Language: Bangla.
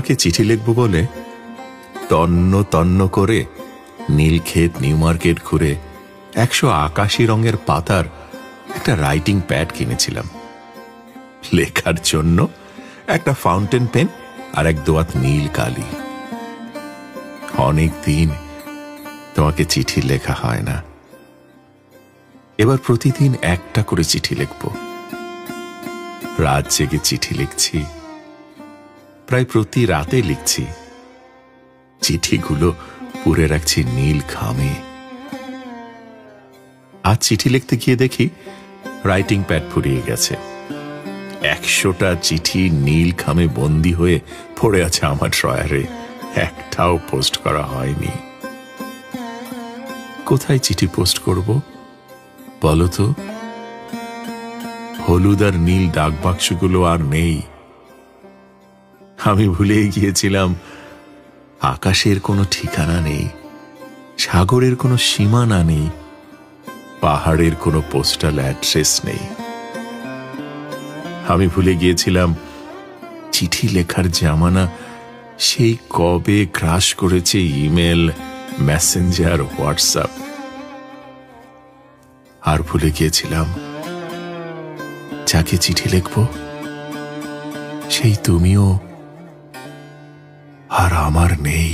তোমাকে চিঠি লিখব বলে তন্ন তন্ন করে নীলক্ষেত নিউ মার্কেট ঘুরে 188 রঙের পাতার একটা রাইটিং প্যাড কিনেছিলাম। লেখার জন্য একটা ফাউন্টেন পেন আর এক দোয়াত নীল কালি। অনেক দিন তোমাকে চিঠি লেখা হয় না। এবার প্রতিদিন একটা করে চিঠি লিখব। রাত জেগে চিঠি লিখছি, প্রায় প্রতি রাতে লিখছি। চিঠিগুলো পুরে রাখছি নীল খামে। আজ চিঠি লিখতে গিয়ে দেখি রাইটিং প্যাড ফুরিয়ে গেছে। 100টা চিঠি নীল খামে বন্দি হয়ে পড়ে আছে আমার ড্রয়ারে, একটাও পোস্ট করা হয়নি। কোথায় চিঠি পোস্ট করব বলো তো? হলুদ আর নীল ডাক বাক্সগুলো আর নেই। আমি ভুলে গিয়েছিলাম আকাশের কোনো ঠিকানা নেই, সাগরের কোনো সীমানা নেই, পাহাড়ের কোনো পোস্টাল অ্যাড্রেস নেই। আমি ভুলে গিয়েছিলাম চিঠি লেখার জামানা সেই কবে গ্রাস করেছে ইমেল, মেসেঞ্জার, হোয়াটসঅ্যাপ। আর ভুলে গিয়েছিলাম যাকে চিঠি লিখব সেই তুমিও আর আমার নেই।